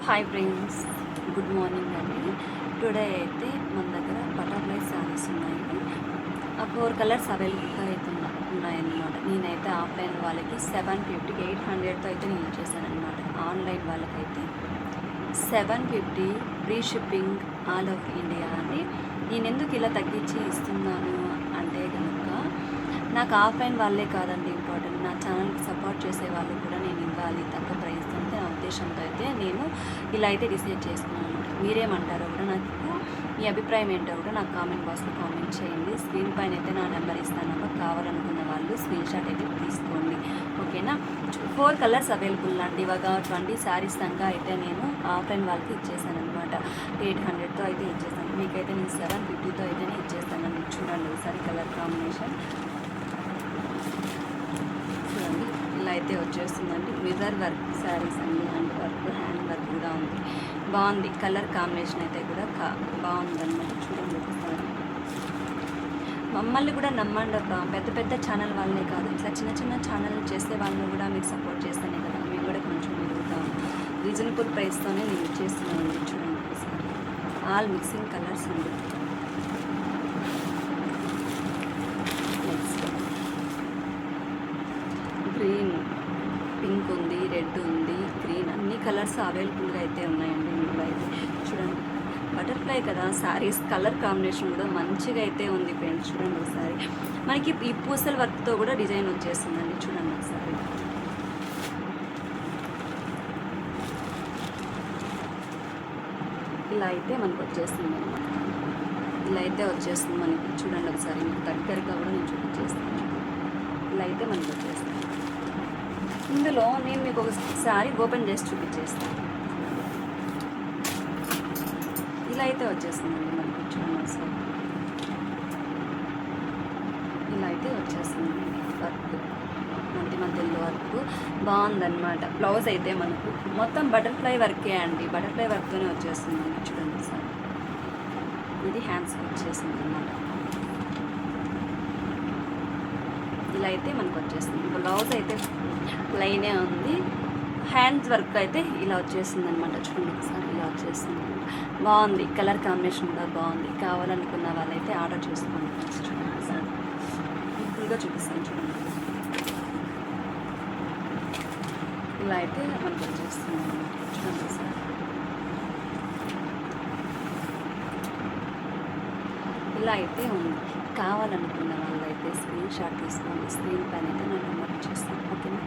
Hi friends, good morning అండి. Today అయితే మన దగ్గర బటర్ఫ్లై శారీస్ ఉన్నాయి. 4 కలర్స్ అవైలబుల్గా అయితే ఉన్నాయన్నమాట. నేనైతే ఆఫ్లైన్ వాళ్ళకి 750 800తో అయితే నేను ఇచ్చేసాను అనమాట. ఆన్లైన్ వాళ్ళకైతే 750 free shipping all over India అండి. నేను ఎందుకు ఇలా తగ్గించి ఇస్తున్నాను అంటే కనుక నాకు ఆఫ్లైన్ వాళ్ళే కాదండి ఇంపార్టెంట్, నా ఛానల్కి సపోర్ట్ చేసే వాళ్ళు కూడా నేను ఇవ్వాలి తక్కువ ప్రైస్ అంటే నా ఉద్దేశంతో అయితే నేను ఇలా అయితే డిసైడ్ చేసుకున్నాను అనమాట. మీరేమంటారో కూడా నాకు మీ అభిప్రాయం ఏంటో కూడా నాకు కామెంట్ బాక్స్లో కామెంట్ చేయండి. స్క్రీన్ పైన అయితే నా నెంబర్ ఇస్తానమ్మా, కావాలనుకున్న వాళ్ళు స్క్రీన్ షాట్ అయితే తీసుకోండి, ఓకేనా. 4 కలర్స్ అవైలబుల్ అండి. ఇవాళ 20 శారీస్ దాకా అయితే నేను ఆఫ్లైన్ వాళ్ళకి ఇచ్చేసాను అనమాట. 800తో అయితే ఇచ్చేసాను. మీకైతే నేను 750తో అయితే ఇచ్చేస్తాను. చూడండి ఒకసారి కలర్ కాంబినేషన్ చూడండి, ఇలా అయితే వచ్చేస్తుందండి. మిర్రర్ వర్క్ శారీస్ అండి, హ్యాండ్ వర్క్ కూడా ఉంది. బాగుంది కలర్ కాంబినేషన్ అయితే కూడా బాగుందన్నమాట. చూడండి ఒకసారి. మమ్మల్ని కూడా నమ్మండి అబ్బా, పెద్ద పెద్ద ఛానల్ వాళ్ళే కాదు, ఇట్లా చిన్న చిన్న ఛానల్ చేసే వాళ్ళని కూడా మీకు సపోర్ట్ చేస్తానే కదా మేము కూడా కొంచెం ఎదుగుతాం. రీజనబుల్ ప్రైస్తోనే నేను ఇచ్చేస్తున్నానండి. చూడండి ఒకసారి. ఆల్ మిక్సింగ్ కలర్స్ అండి. గ్రీన్, పింక్ ఉంది, రెడ్ ఉంది, గ్రీన్, అన్ని కలర్స్ అవైలబుల్గా అయితే ఉన్నాయండి. ఇందులో అయితే చూడండి, బటర్ఫ్లై కదా శారీస్ కలర్ కాంబినేషన్ కూడా మంచిగా అయితే ఉంది ఫ్రెండ్స్. చూడండి ఒకసారి. మనకి ఈ పూసల వర్క్తో కూడా డిజైన్ వచ్చేస్తుందండి. చూడండి ఒకసారి. ఇలా అయితే మనకు వచ్చేస్తుంది అనమాట. ఇలా అయితే వచ్చేస్తుంది మనకి. చూడండి ఒకసారి, మీకు దగ్గరగా కూడా నేను చూపించేస్తాను. ఇలా అయితే మనకు వచ్చేస్తుంది. ఇందులో నేను మీకు ఒకసారి ఓపెన్ చేసి చూపించేస్తాను. ఇలా అయితే వచ్చేస్తుందండి మనకి. చూడండి ఒకసారి. ఇలా అయితే వచ్చేస్తుంది వర్క్, మధ్యలో వర్క్ బాగుందన్నమాట. బ్లౌజ్ అయితే మనకు మొత్తం బటర్ఫ్లై వర్కే అండి, బటర్ఫ్లై వర్క్తోనే వచ్చేస్తుంది. చూడండి సార్, ఇది హ్యాండ్స్కి వచ్చేసింది అన్నమాట. ఇలా అయితే మనకు వచ్చేస్తుంది. బ్లౌజ్ అయితే ప్లెయినే ఉంది, హ్యాండ్స్ వర్క్ అయితే ఇలా వచ్చేస్తుంది అనమాట. చూడండి ఒకసారి, ఇలా వచ్చేస్తుంది. బాగుంది కలర్ కాంబినేషన్ కూడా బాగుంది. కావాలనుకున్న వాళ్ళైతే ఆర్డర్ చేసుకోండి. చూడండి సార్, ఫుల్గా చూపిస్తాను. చూడండి, ఇలా అయితే మనకు వచ్చేస్తుంది అనమాట. చూడండి సార్, ఇలా అయితే ఉంది. కావాలనుకున్న వాళ్ళైతే స్క్రీన్ షాట్ తీసుకోండి. స్క్రీన్ పైన అయితే నేను నెంబర్ ఇచ్చేస్తాను, ఓకేనా.